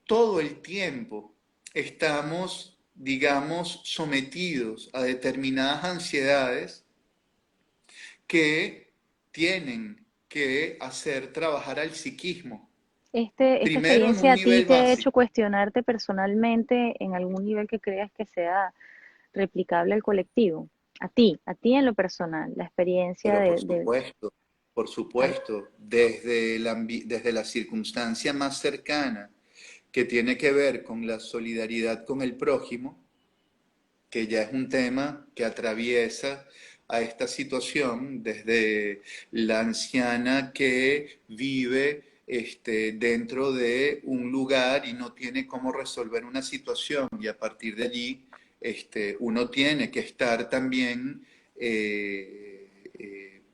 todo el tiempo estamos, digamos, sometidos a determinadas ansiedades que tienen que hacer trabajar al psiquismo. Esta Primero en experiencia un a ti nivel te ha hecho básico, cuestionarte personalmente en algún nivel que creas que sea replicable al colectivo. A ti en lo personal, la experiencia pero por al- supuesto, desde la circunstancia más cercana, que tiene que ver con la solidaridad con el prójimo, que ya es un tema que atraviesa a esta situación desde la anciana que vive dentro de un lugar y no tiene cómo resolver una situación, y a partir de allí uno tiene que estar también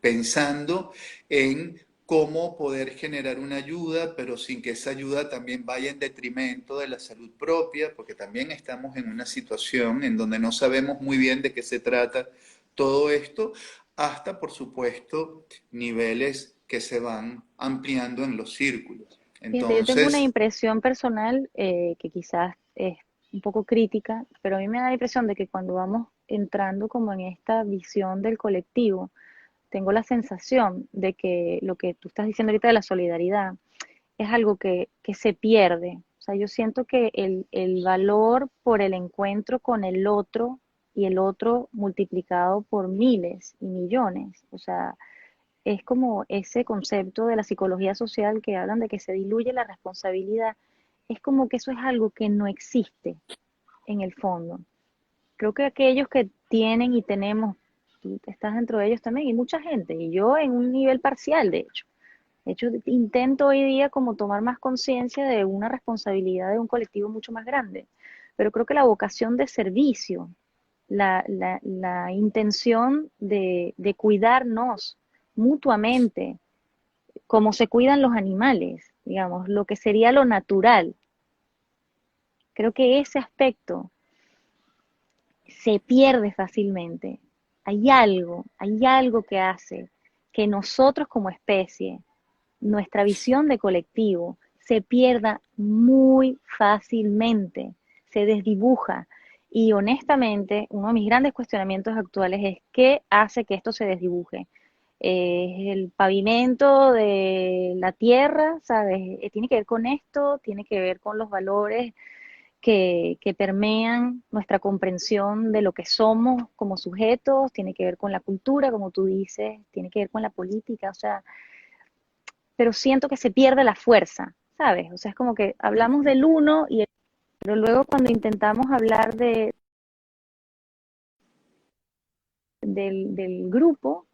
pensando en cómo poder generar una ayuda, pero sin que esa ayuda también vaya en detrimento de la salud propia, porque también estamos en una situación en donde no sabemos muy bien de qué se trata todo esto, hasta, por supuesto, niveles que se van ampliando en los círculos. Fíjate, yo tengo una Entonces, impresión personal que quizás es un poco crítica, pero a mí me da la impresión de que cuando vamos entrando como en esta visión del colectivo, tengo la sensación de que lo que tú estás diciendo ahorita de la solidaridad es algo que se pierde. O sea, yo siento que el valor por el encuentro con el otro y el otro multiplicado por miles y millones, o sea, es como ese concepto de la psicología social que hablan de que se diluye la responsabilidad, es como que eso es algo que no existe en el fondo. Creo que aquellos que tienen y tenemos, tú estás dentro de ellos también, y mucha gente, y yo en un nivel parcial, de hecho. De hecho, intento hoy día como tomar más conciencia de una responsabilidad de un colectivo mucho más grande. Pero creo que la vocación de servicio, la intención de cuidarnos mutuamente, como se cuidan los animales, digamos, lo que sería lo natural. Creo que ese aspecto se pierde fácilmente. Hay algo que hace que nosotros como especie, nuestra visión de colectivo, se pierda muy fácilmente, se desdibuja. Y honestamente, uno de mis grandes cuestionamientos actuales es qué hace que esto se desdibuje. El pavimento de la tierra, ¿sabes? Tiene que ver con esto, tiene que ver con los valores que permean nuestra comprensión de lo que somos como sujetos, tiene que ver con la cultura, como tú dices, tiene que ver con la política, o sea, pero siento que se pierde la fuerza, ¿sabes? O sea, es como que hablamos del uno, pero luego cuando intentamos hablar del grupo,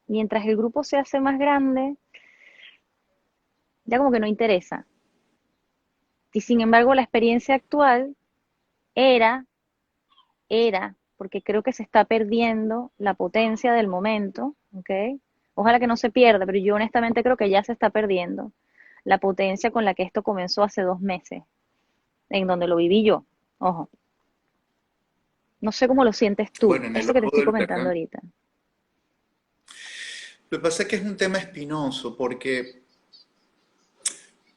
mientras el grupo se hace más grande, ya como que no interesa. Y sin embargo, la experiencia actual era porque creo que se está perdiendo la potencia del momento, ¿ok? Ojalá que no se pierda, pero yo honestamente creo que ya se está perdiendo la potencia con la que esto comenzó hace 2 meses, en donde lo viví yo. Ojo, no sé cómo lo sientes tú, bueno, en el eso que te ojo estoy del comentando huracán. ahorita. Lo que pasa es que es un tema espinoso porque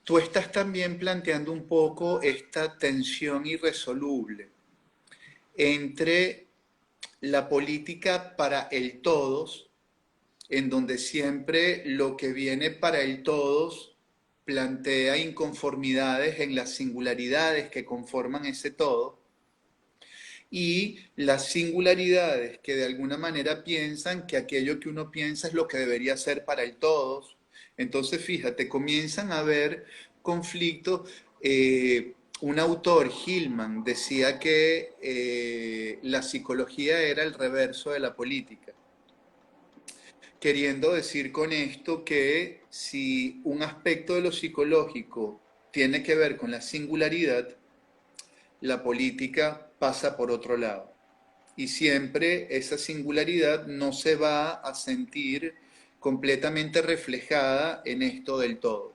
tú estás también planteando un poco esta tensión irresoluble entre la política para el todos, en donde siempre lo que viene para el todos plantea inconformidades en las singularidades que conforman ese todo, y las singularidades que de alguna manera piensan que aquello que uno piensa es lo que debería ser para el todos. Entonces, fíjate, comienzan a haber conflictos. Un autor, Hillman, decía que la psicología era el reverso de la política, queriendo decir con esto que si un aspecto de lo psicológico tiene que ver con la singularidad, la política pasa por otro lado. Y siempre esa singularidad no se va a sentir completamente reflejada en esto del todo.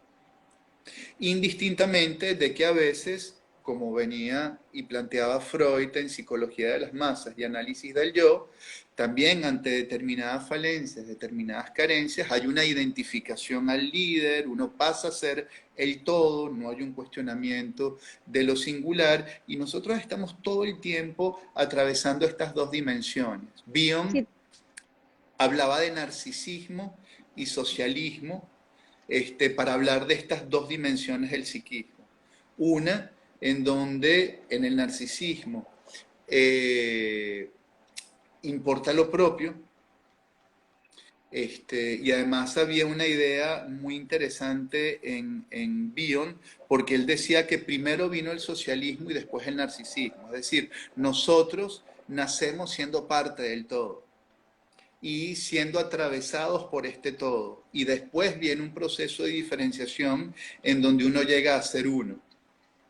Indistintamente de que a veces, como venía y planteaba Freud en Psicología de las Masas y Análisis del Yo, también ante determinadas falencias, determinadas carencias, hay una identificación al líder, uno pasa a ser el todo, no hay un cuestionamiento de lo singular, y nosotros estamos todo el tiempo atravesando estas dos dimensiones. Bion Sí, hablaba de narcisismo y socialismo, para hablar de estas dos dimensiones del psiquismo. Una en donde en el narcisismo eh, importa lo propio, Y además había una idea muy interesante en Bion, porque él decía que primero vino el socialismo y después el narcisismo. Es decir, nosotros nacemos siendo parte del todo y siendo atravesados por este todo. Y después viene un proceso de diferenciación en donde uno llega a ser uno.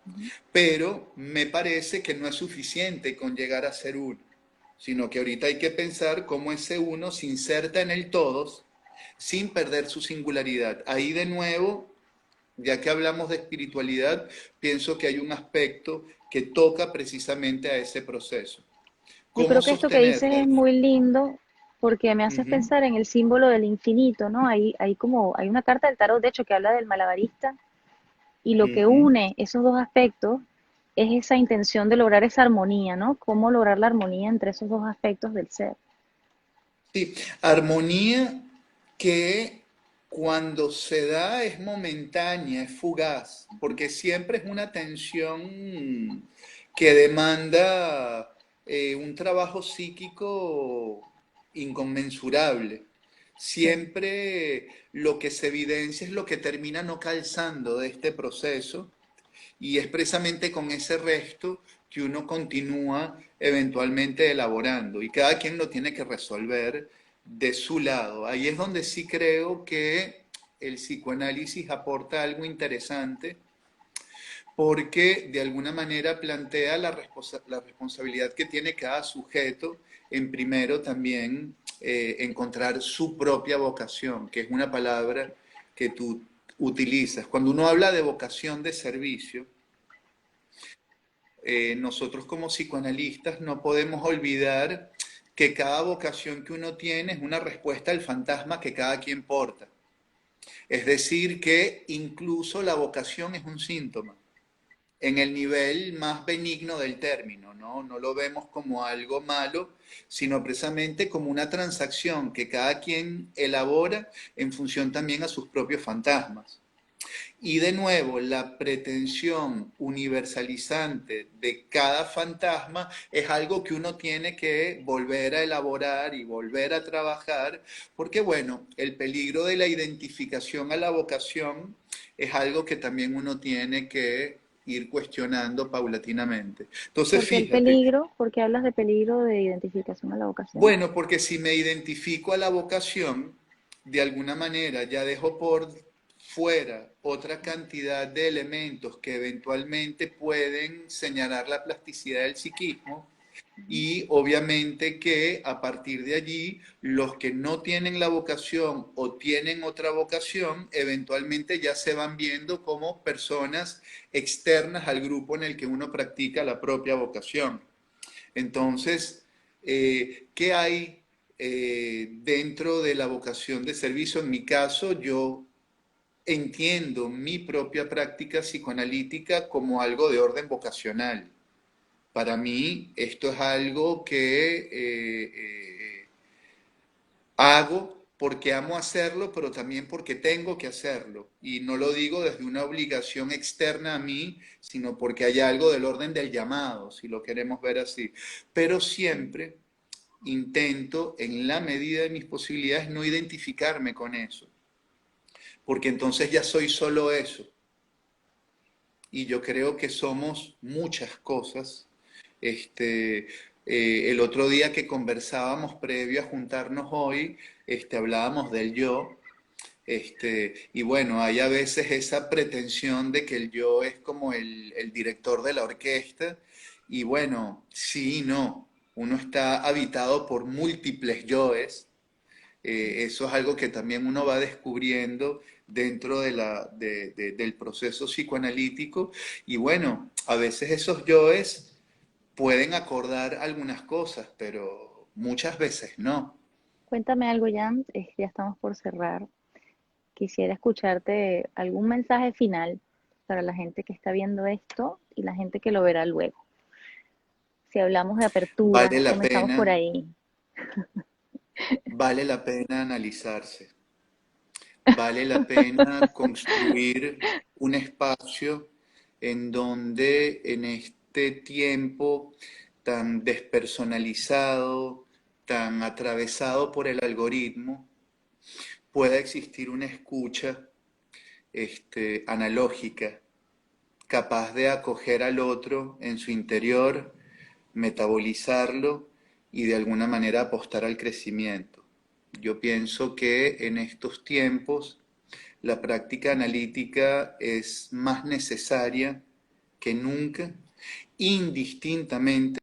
Ujú. Pero me parece que no es suficiente con llegar a ser uno, sino que ahorita hay que pensar cómo ese uno se inserta en el todos sin perder su singularidad. Ahí de nuevo, ya que hablamos de espiritualidad, pienso que hay un aspecto que toca precisamente a ese proceso. Yo ¿Cómo creo que esto que dices sostenerla? es muy lindo porque me haces Ujú, pensar en el símbolo del infinito, ¿no? Hay una carta del tarot, de hecho, que habla del malabarista y lo que ujú. une esos dos aspectos es esa intención de lograr esa armonía, ¿no? Cómo lograr la armonía entre esos dos aspectos del ser. Sí, armonía que cuando se da es momentánea, es fugaz, porque siempre es una tensión que demanda un trabajo psíquico inconmensurable. Sí. Siempre lo que se evidencia es lo que termina no calzando de este proceso y es precisamente con ese resto que uno continúa eventualmente elaborando y cada quien lo tiene que resolver de su lado. Ahí es donde sí creo que el psicoanálisis aporta algo interesante porque de alguna manera plantea la responsabilidad que tiene cada sujeto en primero también encontrar su propia vocación, que es una palabra que tú utilizas. Cuando uno habla de vocación de servicio, nosotros como psicoanalistas no podemos olvidar que cada vocación que uno tiene es una respuesta al fantasma que cada quien porta. Es decir, que incluso la vocación es un síntoma, en el nivel más benigno del término, ¿no? No lo vemos como algo malo, sino precisamente como una transacción que cada quien elabora en función también a sus propios fantasmas. Y de nuevo, la pretensión universalizante de cada fantasma es algo que uno tiene que volver a elaborar y volver a trabajar, porque bueno, el peligro de la identificación a la vocación es algo que también uno tiene que ir cuestionando paulatinamente. Entonces, Porque el fíjate, peligro, porque hablas de peligro de identificación a la vocación. bueno, porque si me identifico a la vocación, de alguna manera ya dejo por fuera otra cantidad de elementos que eventualmente pueden señalar la plasticidad del psiquismo y obviamente que a partir de allí los que no tienen la vocación o tienen otra vocación eventualmente ya se van viendo como personas externas al grupo en el que uno practica la propia vocación. Entonces, ¿qué hay dentro de la vocación de servicio? En mi caso, yo entiendo mi propia práctica psicoanalítica como algo de orden vocacional. Para mí, esto es algo que hago porque amo hacerlo, pero también porque tengo que hacerlo. Y no lo digo desde una obligación externa a mí, sino porque hay algo del orden del llamado, si lo queremos ver así. Pero siempre intento, en la medida de mis posibilidades, no identificarme con eso, porque entonces ya soy solo eso. Y yo creo que somos muchas cosas. Este, el otro día que conversábamos previo a juntarnos hoy, hablábamos del yo. Y bueno, hay a veces esa pretensión de que el yo es como el director de la orquesta. Y bueno, sí y no. Uno está habitado por múltiples yoes. Eso es algo que también uno va descubriendo dentro del proceso psicoanalítico. Y bueno, a veces esos yoes pueden acordar algunas cosas, pero muchas veces no. Cuéntame algo, Jan, ya estamos por cerrar. Quisiera escucharte algún mensaje final para la gente que está viendo esto y la gente que lo verá luego. Si hablamos de apertura, Vale la comenzamos por pena, ahí. vale la pena analizarse, vale la pena construir un espacio en donde en este tiempo tan despersonalizado, tan atravesado por el algoritmo, pueda existir una escucha analógica, capaz de acoger al otro en su interior, metabolizarlo y de alguna manera apostar al crecimiento. Yo pienso que en estos tiempos la práctica analítica es más necesaria que nunca, indistintamente